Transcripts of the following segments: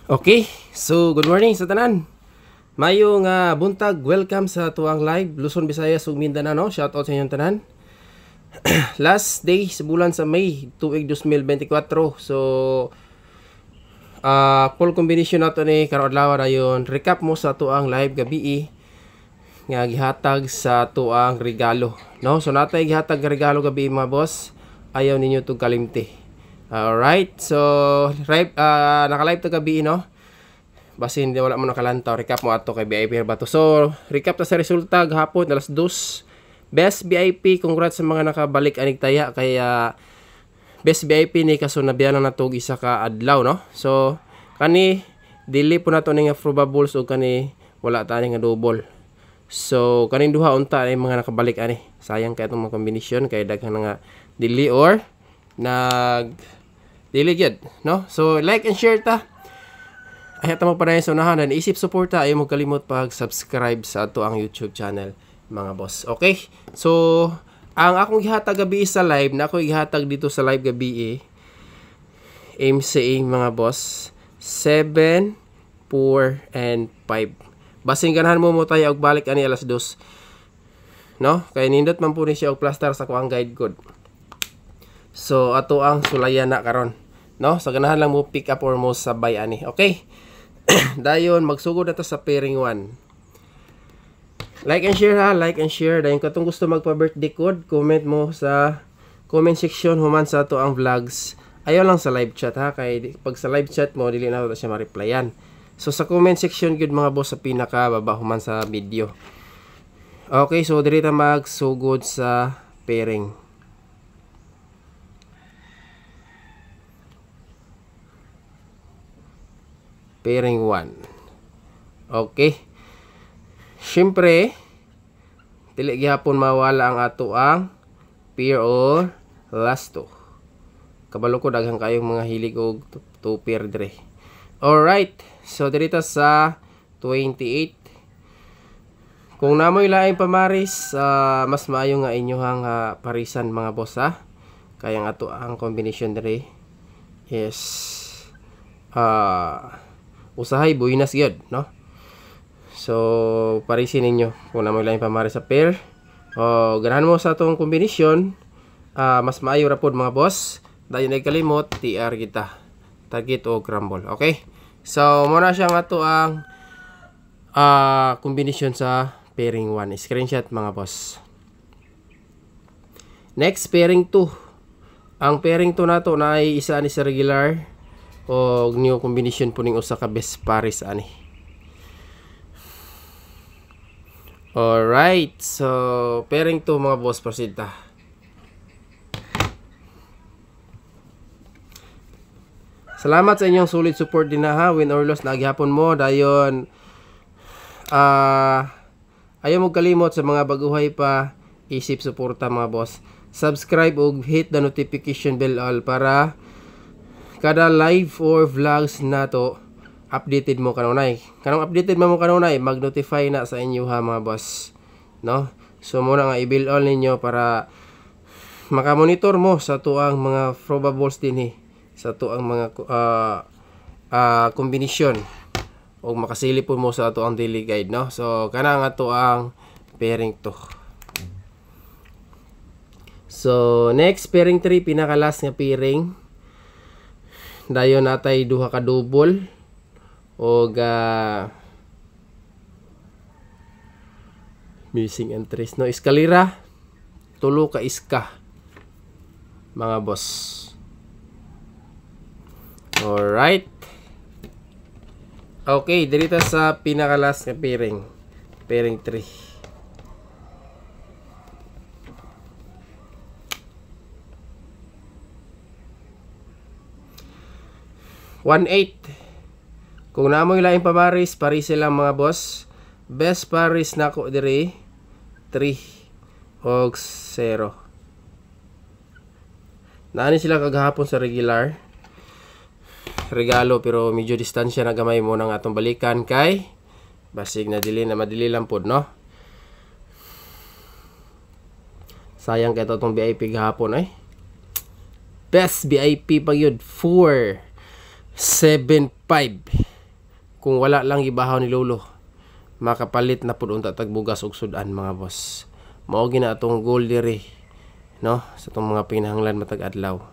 Okay, so good morning sa tanan. Mayong buntag, welcome sa tuang live Luzon, Visayas ug Mindanao. Shout out sa inyong tanan. Last day sa bulan sa May tuig 2024. So full combination nato ni karong adlaw dayon. Recap mo sa tuang live gabi nga gihatag sa tuang regalo, no? So natay gihatag regalo gabi mga boss. Ayaw ninyo tug kalimti. Alright, so naka-live to gabi, no? Basin hindi wala mo nakalantaw, recap mo ato kay VIP ba to. So, recap ta sa resulta gahapon alas 2. Best VIP, congrats sa mga nakabalik anig taya kay best VIP ni kaso nabiyan na natog isa ka adlaw, no? So, kani dili po nato ning probables o kani wala ta nga double. So, kaning duha unta ay mga nakabalik ani. Sayang kay itong mga combination kay daghang nga dili or dili gyud, no? So like and share ta. Ay ta mo pa sa unahan dan isip suporta ay mo kalimot pag-subscribe sa ato ang YouTube channel, mga boss. Okay? So ang akong gihatag gabi sa live, na ako gihatag dito sa live gabi aim saying mga boss 7, 4 and 5. Basin ganahan mo tayo og balik ani alas 2. No? Kay nindot man po ni siya og plaster sa kuang guide code. So ato ang sulayan na karon, no? So ganahan lang mo pick up or mo sabay ani. Okay? Dayon magsugod na to sa pairing 1. Like and share ha, like and share. Dayon katong gusto magpa-birthday code, comment mo sa comment section human sa ato ang vlogs. Ayaw lang sa live chat ha, kay pag sa live chat mo dili na siya ma-replyan. So sa comment section gud mga boss sa pinaka baba human sa video. Okay, so diri ta magsugod sa pairing. Pairing 1. Okay. Siyempre, dili gihapon mawala ang ato ang pair or last 2. Kabalo ko daghang kayong mga hilig og 2 pair dire. Alright. So dito sa 28. Kung namoy laing pamaris, mas maayo nga inyohang parisan mga boss ha. Kaya nga ato ang combination dire is usahay buinas gyud, no? So parisin ninyo kung namoy laing pamaris sa pair o ganahan mo sa atong combination, mas maayo ra pod mga boss. Dayon ay kalimot TR kita, target o crumble. Okay, so muna siya nga to ang combination sa pairing 1. Screenshot mga boss. Next, pairing 2. Ang pairing 2 nato na ay isa ni sa regular o new combination po ning usa ka best pares ani. Alright, so pairing 2 mga boss, proceed ta. Salamat sa inyong solid support din na ha. Win or loss na gihapon mo dayon. Ayaw mo kalimot sa mga baguhay pa, isip suporta mga boss. Subscribe ug hit the notification bell all para kada live or vlogs nato updated mo kanunay. Kanang updated mo kanunay, mag-notify na sa inyo ha mga boss, no? So muna nga i-bill all ninyo para makamonitor mo sa tuang mga probables din sa tuang mga combination o makasilip po mo sa tuang daily guide, no? So kana nga tuang pairing 2. So next, pairing 3, pinaka-last nga pairing. Dayon natay duha ka double o missing entries, no? Eskalera, tulo ka iska mga boss. Alright. Okay, dito sa pinaka-last nga pairing, pairing 3. 1-8. Kung namoy laing pamaris, paris lang mga boss. Best paris nako dire 3 og 0. Naani sila kagahapon sa regular regalo pero medyo distansya na gamay mo nang atong balikan kay basig na dili na madili lang pod, no? Sayang kay itong VIP gahapon best VIP pa yun 475 kung wala lang ibahaw ni lolo, makapalit na pud unta tag bugas ug sudan mga boss. Mao gina atong goal diri, no, sa itong mga pinahanglan matag adlaw.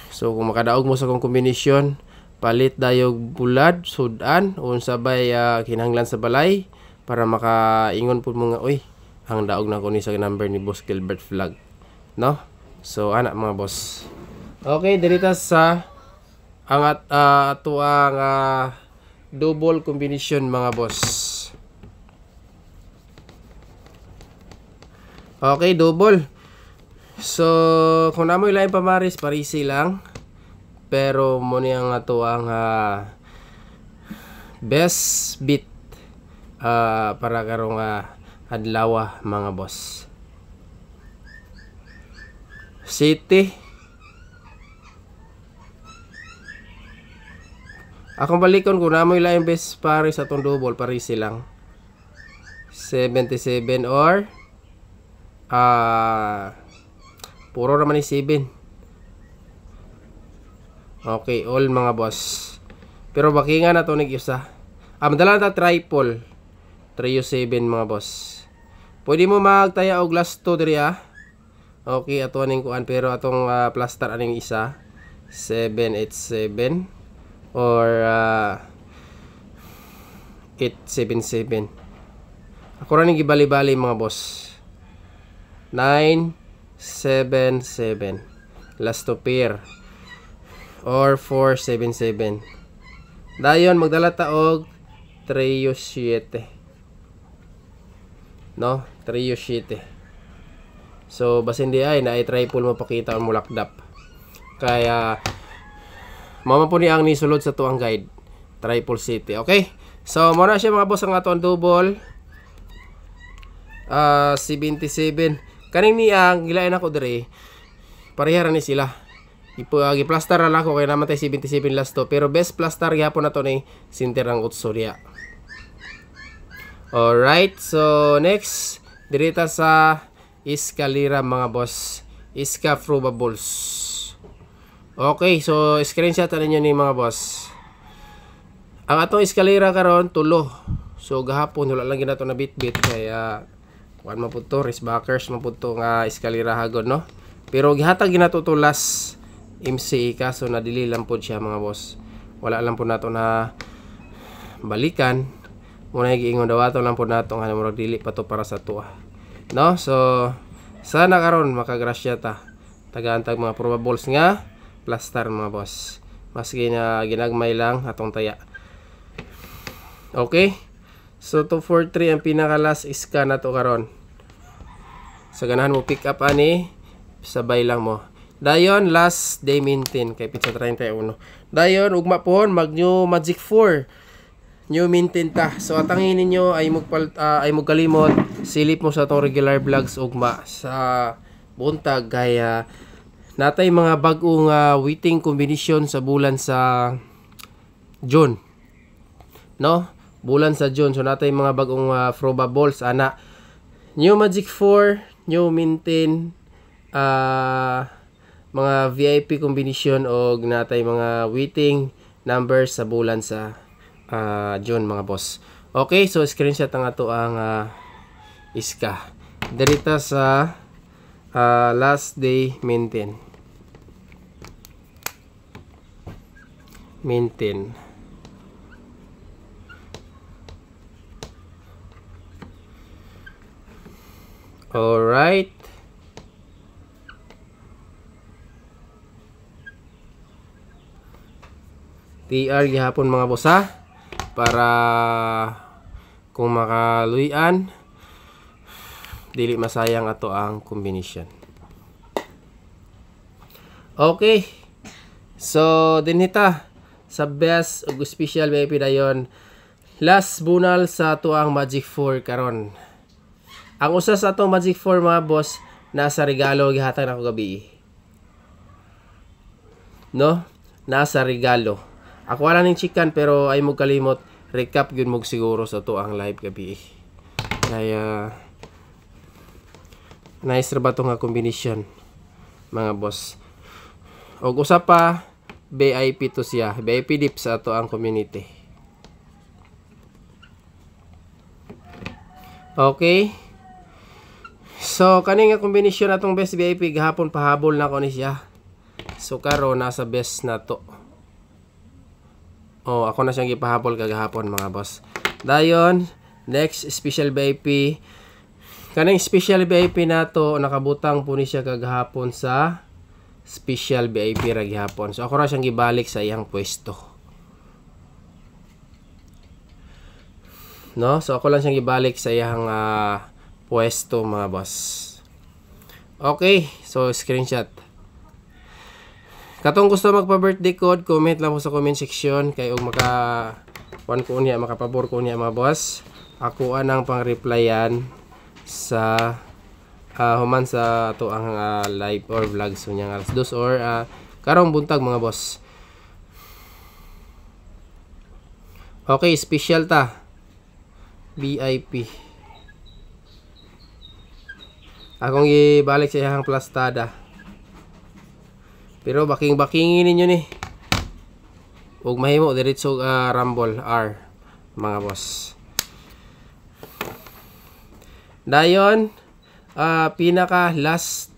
So kung makadaog mo sa kong kombinasyon, palit dayog bulad, sudan, o sabay kinahanglan sa balay para makaingon po mga, uy, ang daog na ko ni sa number ni Boss Gilbert Vlog, no? So ana mga boss. Okay, dirita sa ang ato ang double combination mga boss. Okay, double. So, kung namoy lain pamaris, parisi lang. Pero, mo niyang ato ang best beat para karong adlaw mga boss. City. Akong balikon kung namoy lain best paris atong double, parisi lang. 77 or puro naman ni 7. Okay, all mga boss. Pero bakingan na to nag-isa. Madala na triple. 3-7 mga boss. Pwede mo magtaya og last 2 diri Okay, ato aning kuan pero atong plaster aning isa 787 or 877. Ako ra ning gibali-bali mga boss. 977 last to pair or 477. Dayon magdala ta og 3-7, no, 3-7. So basin di ay na triple mo pakita mo lakdap kaya mama po ni ang nisulod sa tuang guide triple city. Okay, so mo na siya mga boss ang aton double 77. Kaning ni ang gilain ako dire parehara ni sila. Gi-plaster na ako kaya naman tayo 77 last to. Pero best plaster gyapon na to ni Sinterang Utsurya. Alright, so next dirita sa Escalera mga boss. Iska probables. Okay, so screenshot na ninyo ni mga boss. Ang atong Escalera karon tulo. So gahapon wala lang ginato na bit-bit kaya kuan man pud to, racebackers man pud to nga Escalera hagon, no. Pero gihatag ginato to last MC kaso na dili lang po siya mga boss. Wala lang po nato na balikan. Muna giingon daw ato lang po nato nga murag dili pa to para sa tuwa. No? So sana karon makagrasya ta. Tagantag mga probables nga plaster mga boss. Maski na ginagmay lang atong taya. Okay? So 243 ang pinaka last iska na to karon. Sa ganahan mo pick up ani sabay lang mo. Dayon last day maintain kay pizza 31. Dayon ugma pohon mag new magic 4. New maintain ta. So atangin ninyo ay magkalimot silip mo sa tong regular vlogs ugma sa buntag kaya natay mga bag-ong waiting combination sa bulan sa June. No? Bulan sa June. So natay mga bag-ong probables ana. New magic 4, new maintain mga VIP combination og natay mga waiting numbers sa bulan sa June mga boss. Okay, so screenshot ang ato ang iska. Dirita sa last day maintain. Alright. TR gihapon mga boss para kung makaluyan dili masayang ato ang combination. Okay. So dinhita sa best ug special VIP dayon last bunal sa ato ang Magic 4 karon. Ang usa sa atong Magic 4 mga boss nasa regalo gihatag nako gabi. No? Nasa regalo. Ako wala ning chicken pero ay mo kalimot recap gyud mo siguro sa to ang live gabi. Kaya nice ra ba to nga combination mga boss. Og usa pa VIP to siya. VIP dip sa ato ang community. Okay. So kani nga kombinasyon atong best VIP gahapon pahabol na ko ni siya. So karon nasa best na to. Oh, ako na siyang gipahabol kagahapon mga boss. Dayon, next special VIP. Kaning special VIP na to nakabutang po ni siya kagahapon sa special VIP ra gihapon. So ako ra siyang gibalik sa iyang pwesto. No? So ako lang siyang gibalik sa iyang pwesto mga boss. Okay, so screenshot. Katong gusto magpa-birthday code, comment lang po sa comment section kay og makapabor ko niya mga boss. Ako anang pang-replyan sa human sa ato ang live or vlog so nya alas 2 or karong buntag mga boss. Okay, special ta. VIP. Akong ibalik sa iyang plastada. Pero baking-bakingin ninyo ni. Huwag mahimo diretso rumble R mga boss. Dayon pinaka last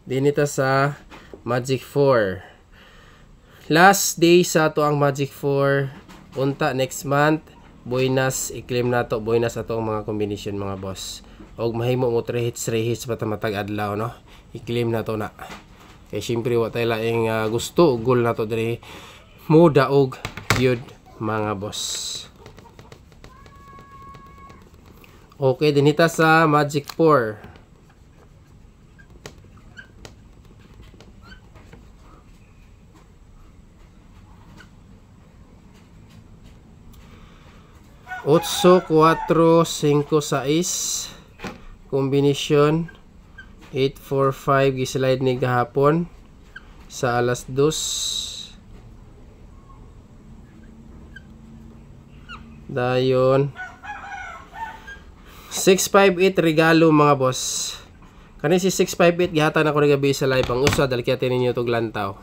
dinita sa Magic 4. Last day sa to ang Magic 4 unta next month. Buenas i-claim na to. Buenas ato ang mga combination mga boss. Og mahimo mo 3 hits pa matag adlaw no. I-claim na to na. Kay syempre wa tay laing gusto goal na to diri mo daog gyud mga boss. Okay, dinita sa Magic 4. Otso, 4, 5, 6 kombinasyon 845 gislide ni gahapon sa alas 2. Dayon 658 regalo mga boss. Kani si 658 gihatan ako ni gabi sa live ang usa dali kay ninyo tog lantaw.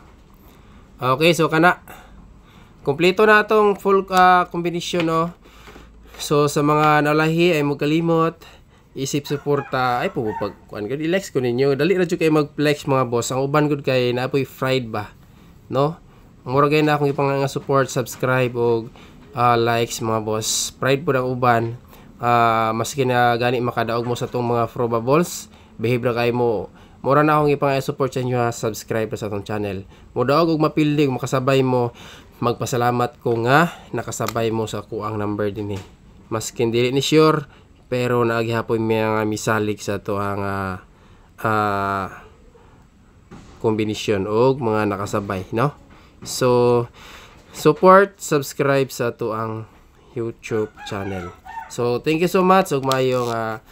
Okay, so kana kompleto na atong full kombinasyon no. So sa mga nalahi ay magkalimot isip suporta ay pupag kuan gid i-like ko ninyo dali ra jud kay mag-flex mga boss. Ang uban gud kay naapoy fried ba no. Mura gay na akong ipanga support, subscribe og likes mga boss. Pride po ang uban. Maski na gani makadaog mo sa tong mga probables behave ra kay mo. Mura na akong ipanga support sa inyo subscribe sa atong channel. Mo daog og mapildig makasabay mo. Magpasalamat ko nga nakasabay mo sa kuang number dinhi. Maski dili ni sure pero naagihapon mi nga misalik sa to ang kombinasyon og mga nakasabay no. So support, subscribe sa to ang YouTube channel. So thank you so much ug maayong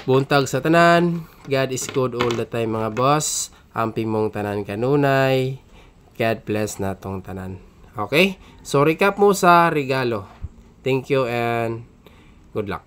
buntag sa tanan. God is good all the time mga boss. Amping mong tanan kanunay. God bless natong tanan. Okay? So recap mo sa regalo. Thank you and good luck.